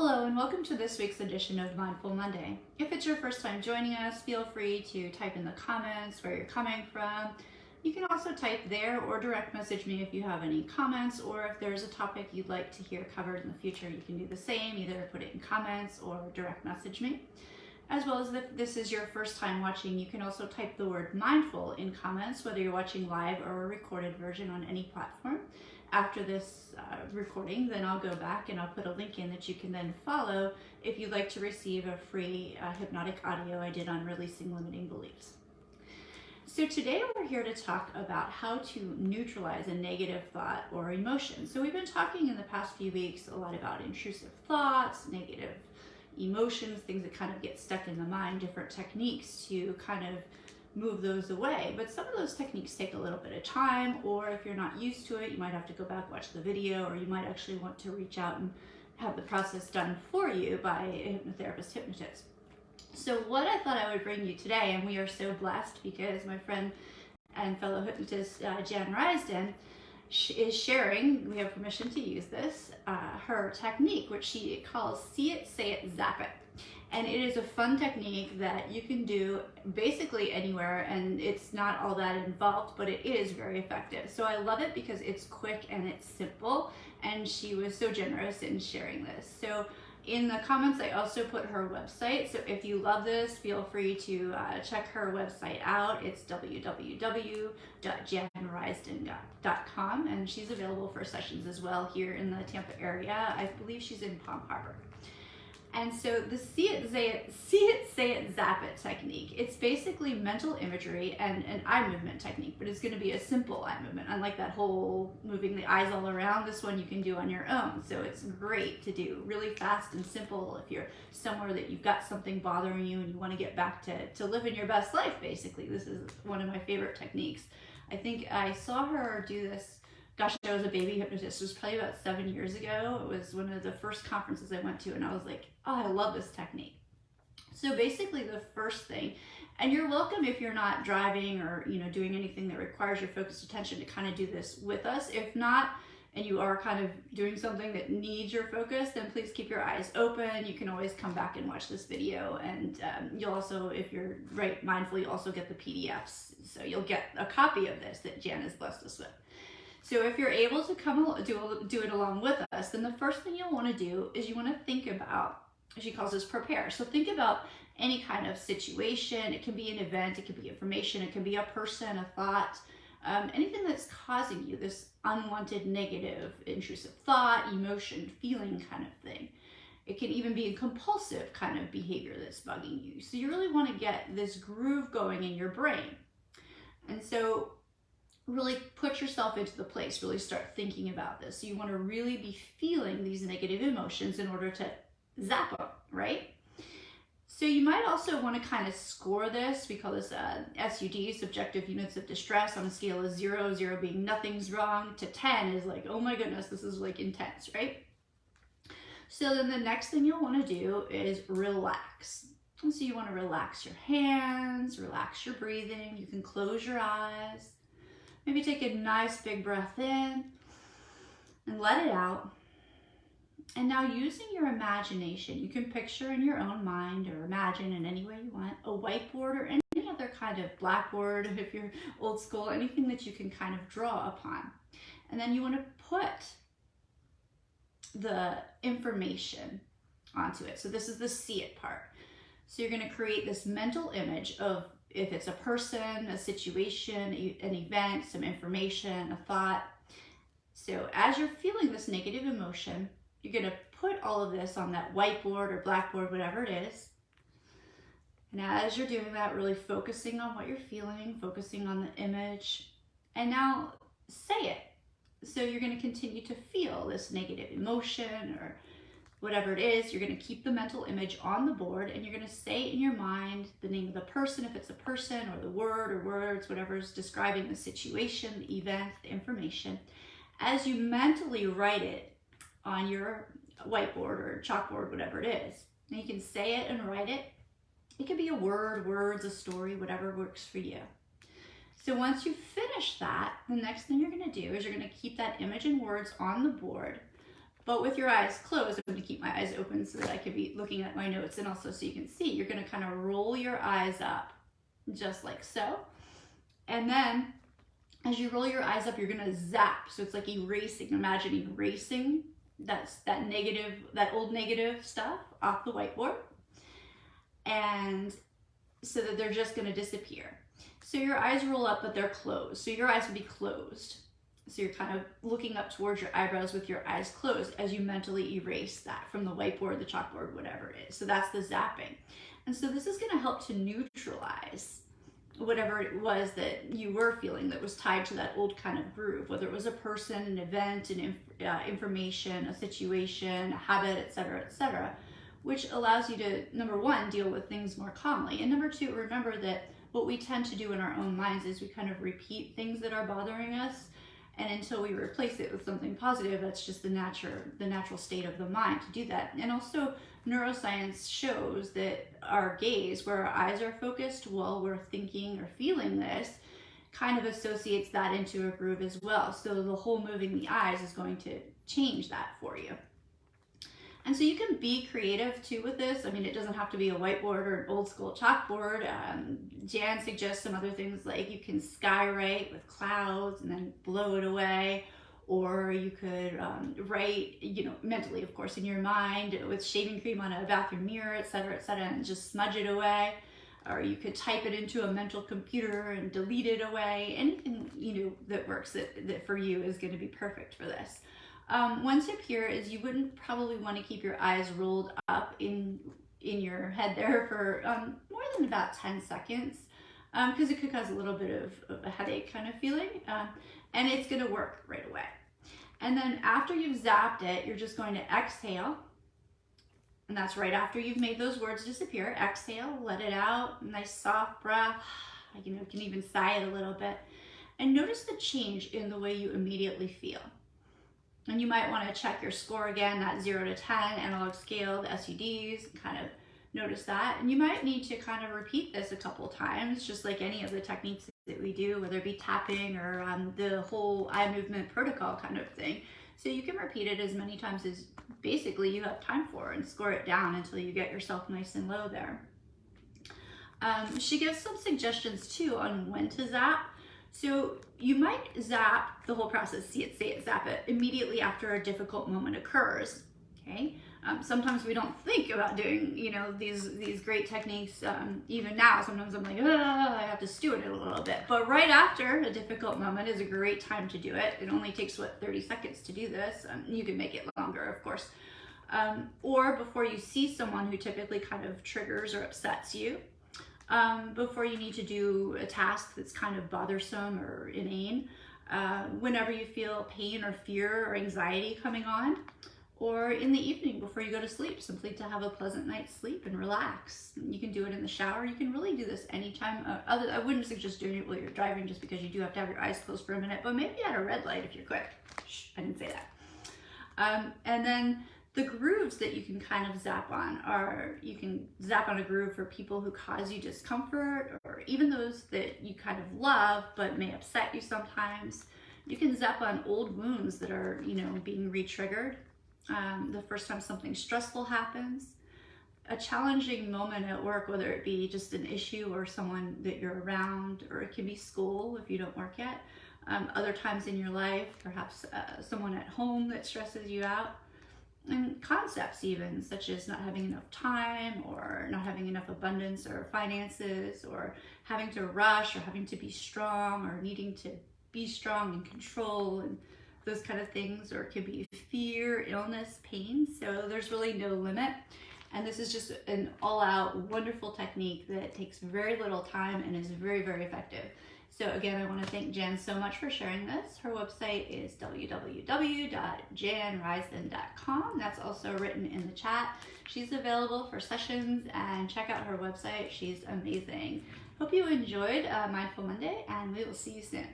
Hello and welcome to this week's edition of Mindful Monday. If it's your first time joining us, feel free to type in the comments where you're coming from. You can also type there or direct message me if you have any comments, or if there's a topic you'd like to hear covered in the future, you can do the same, either put it in comments or direct message me. As well as if this is your first time watching, you can also type the word mindful in comments, whether you're watching live or a recorded version on any platform. After this recording, then I'll go back and I'll put a link in that you can then follow if you'd like to receive a free hypnotic audio I did on releasing limiting beliefs. So today we're here to talk about how to neutralize a negative thought or emotion. So we've been talking in the past few weeks a lot about intrusive thoughts, negative emotions, things that kind of get stuck in the mind, different techniques to kind of move those away. But some of those techniques take a little bit of time, or if you're not used to it, you might have to go back, watch the video, or you might actually want to reach out and have the process done for you by a hypnotherapist, hypnotist. So what I thought I would bring you today, and we are so blessed because my friend and fellow hypnotist Jan Rysdon is sharing, we have permission to use this, her technique, which she calls See It, Say It, Zap It. And it is a fun technique that you can do basically anywhere, and it's not all that involved, but it is very effective. So I love it because it's quick and it's simple, and she was so generous in sharing this. So in the comments, I also put her website. So if you love this, feel free to check her website out. It's www.janrysdon.com, and she's available for sessions as well here in the Tampa area. I believe she's in Palm Harbor. And so the see it, say it, zap it technique, it's basically mental imagery and an eye movement technique, but it's going to be a simple eye movement. Unlike that whole moving the eyes all around, this one you can do on your own. So it's great to do really fast and simple if you're somewhere that you've got something bothering you and you want to get back to living your best life, basically. This is one of my favorite techniques. I think I saw her do this. Gosh, I was a baby hypnotist. It was probably about 7 years ago. It was one of the first conferences I went to, and I was like, oh, I love this technique. So basically the first thing, and you're welcome if you're not driving or doing anything that requires your focused attention to kind of do this with us. If not, and you are kind of doing something that needs your focus, then please keep your eyes open. You can always come back and watch this video, and you'll also, if you're mindful, you'll also get the PDFs. So you'll get a copy of this that Jan has blessed us with. So if you're able to do it along with us, then the first thing you'll want to do is you want to think about, she calls this prepare. So think about any kind of situation. It can be an event, it can be information, it can be a person, a thought, anything that's causing you this unwanted, negative, intrusive thought, emotion, feeling kind of thing. It can even be a compulsive kind of behavior that's bugging you. So you really want to get this groove going in your brain. And so really put yourself into the place, really start thinking about this. So you want to really be feeling these negative emotions in order to zap them, right? So you might also want to kind of score this. We call this SUD, subjective units of distress, on a scale of 0, 0 being nothing's wrong, to 10 is like, oh my goodness, this is like intense, right? So then the next thing you'll want to do is relax. And so you want to relax your hands, relax your breathing. You can close your eyes. Maybe take a nice big breath in and let it out. And now using your imagination, you can picture in your own mind or imagine in any way you want a whiteboard or any other kind of blackboard, if you're old school, anything that you can kind of draw upon. And then you want to put the information onto it. So this is the see it part. So you're going to create this mental image of, if it's a person, a situation, an event, some information, a thought. So as you're feeling this negative emotion, you're going to put all of this on that whiteboard or blackboard, whatever it is. And as you're doing that, really focusing on what you're feeling, focusing on the image, and now say it. So you're going to continue to feel this negative emotion or whatever it is. You're going to keep the mental image on the board, and you're going to say in your mind the name of the person, if it's a person, or the word or words, whatever's describing the situation, the event, the information, as you mentally write it on your whiteboard or chalkboard, whatever it is. And you can say it and write it. It could be a word, words, a story, whatever works for you. So once you finish that, the next thing you're going to do is you're going to keep that image and words on the board, But with your eyes closed, I'm going to keep my eyes open so that I can be looking at my notes, and also so you can see. You're going to kind of roll your eyes up just like so. And then as you roll your eyes up, you're going to zap. So it's like erasing. Imagine erasing that old negative stuff off the whiteboard. And so that they're just going to disappear. So your eyes roll up, but they're closed. So your eyes will be closed. So you're kind of looking up towards your eyebrows with your eyes closed as you mentally erase that from the whiteboard, the chalkboard, whatever it is. So that's the zapping. And so this is going to help to neutralize whatever it was that you were feeling that was tied to that old kind of groove, whether it was a person, an event, an information, a situation, a habit, etc., which allows you to, number one, deal with things more calmly. And number two, remember that what we tend to do in our own minds is we kind of repeat things that are bothering us. And until we replace it with something positive, that's just the natural state of the mind to do that. And also, neuroscience shows that our gaze, where our eyes are focused while we're thinking or feeling this, kind of associates that into a groove as well. So the whole moving the eyes is going to change that for you. And so you can be creative too with this. I mean, it doesn't have to be a whiteboard or an old school chalkboard. Jan suggests some other things, like you can skywrite with clouds and then blow it away. Or you could write, mentally, of course, in your mind with shaving cream on a bathroom mirror, etc., and just smudge it away. Or you could type it into a mental computer and delete it away. Anything, that works that for you is going to be perfect for this. One tip here is you wouldn't probably want to keep your eyes rolled up in your head there for more than about 10 seconds because it could cause a little bit of a headache kind of feeling, and it's going to work right away. And then after you've zapped it, you're just going to exhale, and that's right after you've made those words disappear. Exhale, let it out, nice soft breath. You can even sigh it a little bit, and notice the change in the way you immediately feel. And you might want to check your score again, that 0 to 10 analog scale, the SUDs, kind of notice that. And you might need to kind of repeat this a couple times, just like any of the techniques that we do, whether it be tapping or the whole eye movement protocol kind of thing. So you can repeat it as many times as basically you have time for and score it down until you get yourself nice and low there. She gives some suggestions too on when to zap. So you might zap the whole process, see it, say it, zap it immediately after a difficult moment occurs. Okay. Sometimes we don't think about doing, these great techniques. Even now, sometimes I'm like, I have to stew it a little bit. But right after a difficult moment is a great time to do it. It only takes 30 seconds to do this. You can make it longer, of course. Or before you see someone who typically kind of triggers or upsets you. Before you need to do a task that's kind of bothersome or inane, whenever you feel pain or fear or anxiety coming on, or in the evening before you go to sleep, simply to have a pleasant night's sleep and relax. You can do it in the shower. You can really do this anytime. I wouldn't suggest doing it while you're driving, just because you do have to have your eyes closed for a minute, but maybe at a red light if you're quick. Shh, I didn't say that. And then the grooves that you can kind of zap on are, you can zap on a groove for people who cause you discomfort, or even those that you kind of love but may upset you sometimes. You can zap on old wounds that are, being re-triggered. The first time something stressful happens, a challenging moment at work, whether it be just an issue or someone that you're around, or it can be school if you don't work yet. Other times in your life, perhaps someone at home that stresses you out. And concepts even, such as not having enough time, or not having enough abundance or finances, or having to rush, or having to be strong, or needing to be strong and control, and those kind of things. Or it could be fear, illness, pain. So there's really no limit. And this is just an all-out wonderful technique that takes very little time and is very, very effective. So again, I want to thank Jan so much for sharing this. Her website is www.janrysdon.com. That's also written in the chat. She's available for sessions, and check out her website. She's amazing. Hope you enjoyed Mindful Monday, and we will see you soon.